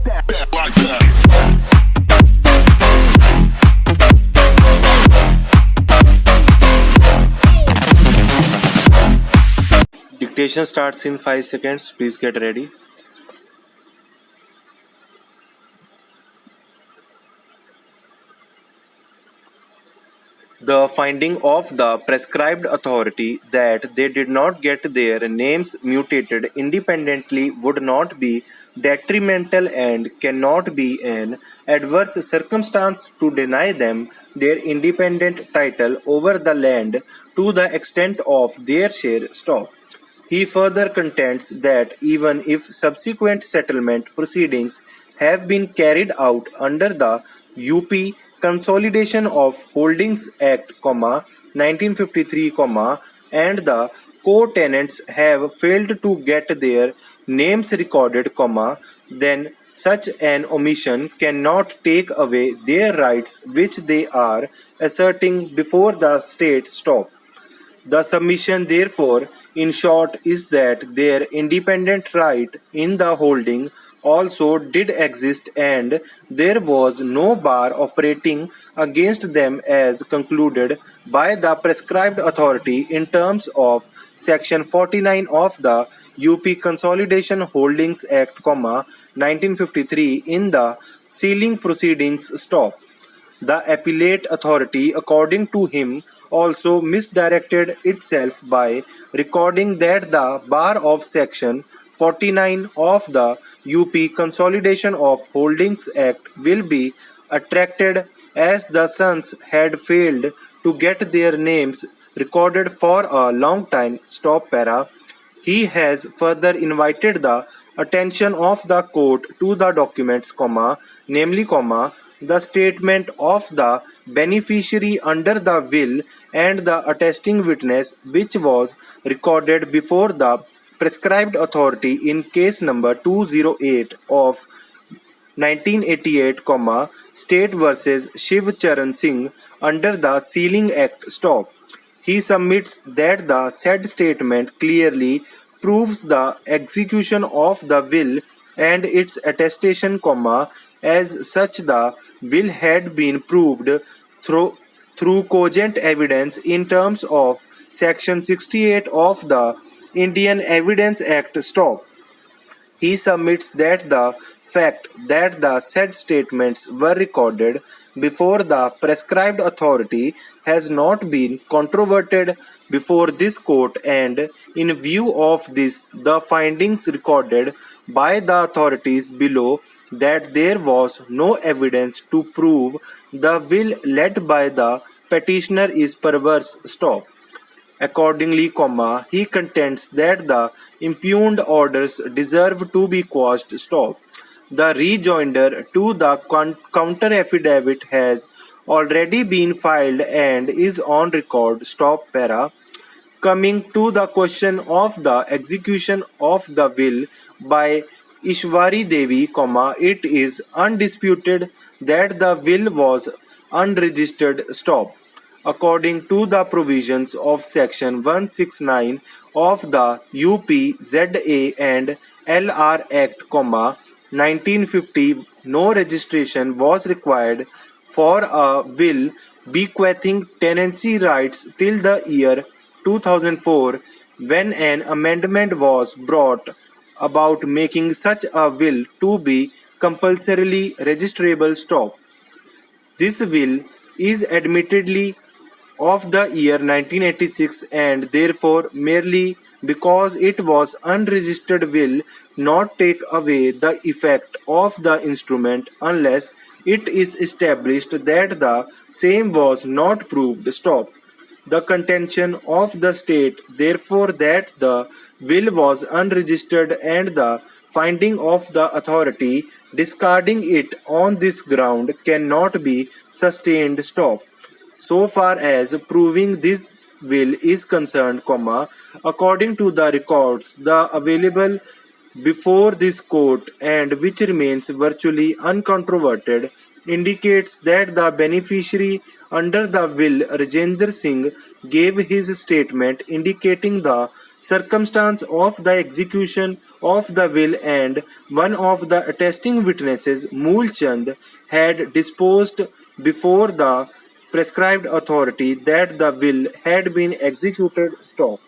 like that. Dictation starts in 5 seconds. Please get ready. The finding of the prescribed authority that they did not get their names mutated independently would not be detrimental and cannot be an adverse circumstance to deny them their independent title over the land to the extent of their share stock. He further contends that even if subsequent settlement proceedings have been carried out under the UP Consolidation of Holdings Act, 1953, and the co-tenants have failed to get their names recorded, then such an omission cannot take away their rights which they are asserting before the state stop. The submission, therefore, in short, is that their independent right in the holding also did exist and there was no bar operating against them as concluded by the prescribed authority in terms of Section 49 of the UP Consolidation Holdings Act, 1953 in the sealing proceedings stop. The appellate authority, according to him, also misdirected itself by recording that the bar of Section 49 of the UP Consolidation of Holdings Act will be attracted as the sons had failed to get their names recorded for a long time. Stop para. He has further invited the attention of the court to the documents, namely, the statement of the beneficiary under the will and the attesting witness which was recorded before the prescribed authority in case number 208 of 1988, State versus Shiv Charan Singh under the Sealing Act stop. He submits that the said statement clearly proves the execution of the will and its attestation, as such the will had been proved through cogent evidence in terms of Section 68 of the Indian Evidence Act stop. He submits that the fact that the said statements were recorded before the prescribed authority has not been controverted before this court, and in view of this the findings recorded by the authorities below that there was no evidence to prove the will led by the petitioner is perverse stop. Accordingly, he contends that the impugned orders deserve to be quashed stop. The rejoinder to the counter affidavit has already been filed and is on record stop para. Coming to the question of the execution of the will by Ishwari Devi, it is undisputed that the will was unregistered stop. According to the provisions of Section 169 of the UP-ZA and LR Act, 1950, no registration was required for a will bequeathing tenancy rights till the year 2004, when an amendment was brought about making such a will to be compulsorily registrable stop. This will is admittedly of the year 1986 and therefore merely because it was unregistered will not take away the effect of the instrument unless it is established that the same was not proved stop. The contention of the state, therefore, that the will was unregistered and the finding of the authority discarding it on this ground cannot be sustained stop. So far as proving this will is concerned, according to the records the available before this court and which remains virtually uncontroverted, indicates that the beneficiary under the will, Rajendra Singh, gave his statement indicating the circumstance of the execution of the will and one of the attesting witnesses, Mool Chand, had disposed before the prescribed authority that the will had been executed. Stop.